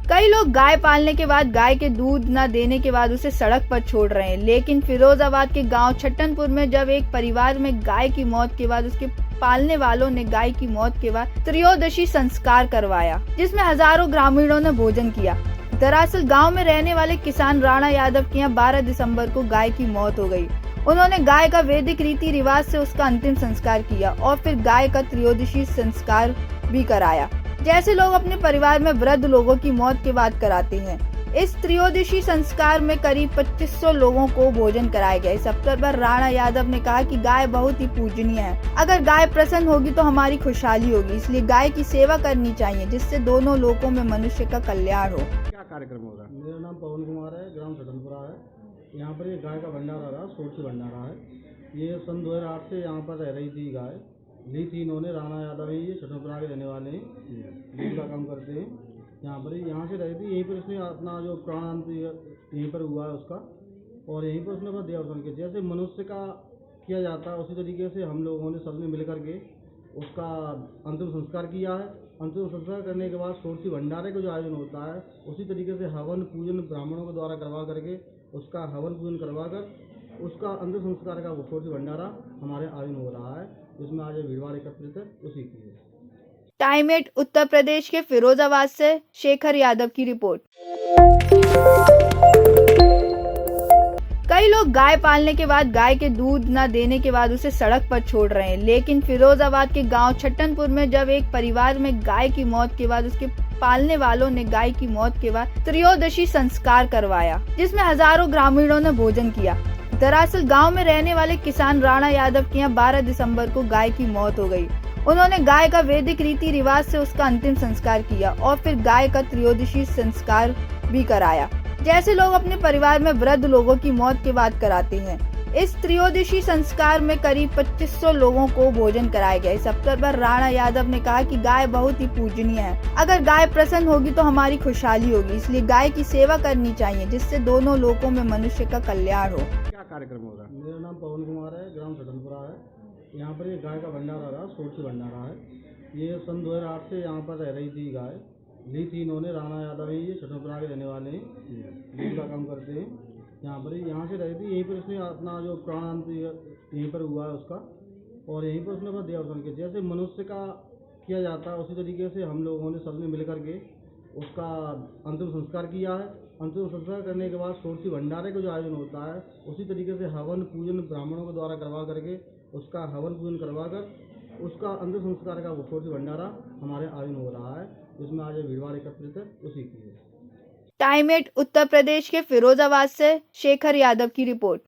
कई लोग गाय पालने के बाद गाय के दूध न देने के बाद उसे सड़क पर छोड़ रहे हैं, लेकिन फिरोजाबाद के गांव छट्टनपुर में जब एक परिवार में गाय की मौत के बाद उसके पालने वालों ने गाय की मौत के बाद त्रयोदशी संस्कार करवाया, जिसमें हजारों ग्रामीणों ने भोजन किया। दरअसल गांव में रहने वाले किसान राणा यादव के यहाँ 12 दिसंबर को गाय की मौत हो गई। उन्होंने गाय का वैदिक रीति रिवाज से उसका अंतिम संस्कार किया और फिर गाय का त्रयोदशी संस्कार भी कराया, जैसे लोग अपने परिवार में वृद्ध लोगों की मौत के बाद कराते हैं। इस त्रयोदशी संस्कार में करीब 2500 लोगों को भोजन कराया गया। इस अवसर पर राणा यादव ने कहा कि गाय बहुत ही पूजनीय है। अगर गाय प्रसन्न होगी तो हमारी खुशहाली होगी, इसलिए गाय की सेवा करनी चाहिए, जिससे दोनों लोकों में मनुष्य का कल्याण हो। क्या कार्यक्रम होगा? मेरा नाम पवन कुमार है, ग्राम छट्टनपुरा है। यहाँ पर ये गाय का भंडारा रहा, सोरसी भंडारा है। ये सन 2008 से यहाँ पर रह रही थी गाय, ली थी इन्होंने। राणा यादव ही ये छट्टनपुरा के रहने वाले हैं, दूध का काम करते हैं। यहाँ पर यहाँ से रही थी, यहीं पर इसने अपना जो प्राणांत यहीं पर हुआ है उसका, और यहीं पर उसने अपना देहावसान किया। जैसे मनुष्य का किया जाता है उसी तरीके से हम लोगों ने सबने मिल करके उसका अंतिम संस्कार किया है। अंतिम संस्कार करने के बाद सोरसी भंडारे का जो आयोजन होता है, उसी तरीके से हवन पूजन ब्राह्मणों के द्वारा करवा करके उसका हवन पूजन करवा कर उसका अंतिम संस्कार का वो सोरसी भंडारा हमारे आयोजन हो रहा है, जिसमें आज भीड़ भाड़ एकत्रित है उसी की है। टाइम 8 उत्तर प्रदेश के फिरोजाबाद से शेखर यादव की रिपोर्ट। कई लोग गाय पालने के बाद गाय के दूध न देने के बाद उसे सड़क पर छोड़ रहे हैं, लेकिन फिरोजाबाद के गांव छट्टनपुर में जब एक परिवार में गाय की मौत के बाद उसके पालने वालों ने गाय की मौत के बाद त्रयोदशी संस्कार करवाया, जिसमें हजारों ग्रामीणों ने भोजन किया। दरअसल गांव में रहने वाले किसान राणा यादव के यहाँ 12 दिसंबर को गाय की मौत हो गई। उन्होंने गाय का वैदिक रीति रिवाज से उसका अंतिम संस्कार किया और फिर गाय का त्रयोदशी संस्कार भी कराया, जैसे लोग अपने परिवार में वृद्ध लोगों की मौत के बाद कराते हैं। इस त्रयोदशी संस्कार में करीब 2500 लोगों को भोजन कराया गया। इस अवसर पर राणा यादव ने कहा कि गाय बहुत ही पूजनीय है। अगर गाय प्रसन्न होगी तो हमारी खुशहाली होगी, इसलिए गाय की सेवा करनी चाहिए, जिससे दोनों लोकों में मनुष्य का कल्याण हो। क्या कार्यक्रम होगा? मेरा नाम पवन कुमार है, ग्राम छट्टनपुरा है। यहाँ पर ये गाय का भंडारा रहा, सोरसी भंडारा है। ये सन 2008 से यहाँ पर रह रही थी गाय, ली थी इन्होंने। राणा यादव ही ये छट्टनपुरा के रहने वाले हैं, दूध का काम करते हैं। यहाँ पर यहाँ से रही थी, यहीं पर इसने अपना जो प्राणांत यहीं पर हुआ है उसका, और यहीं पर उसने अपना देहावसान किया। जैसे मनुष्य का किया जाता है उसी तरीके से हम लोगों ने सबने मिल करके उसका अंतिम संस्कार किया है। अंतिम संस्कार करने के बाद सोरसी भंडारे का जो आयोजन होता है, उसी तरीके से हवन पूजन ब्राह्मणों के द्वारा करवा करके उसका हवन पूजन करवा कर उसका अंतिम संस्कार का वो सोरसी भंडारा हमारे आयोजन हो रहा है, जिसमें आज भीड़ भाड़ एकत्रित है उसी की है। टाइम 8 उत्तर प्रदेश के फिरोजाबाद से शेखर यादव की रिपोर्ट।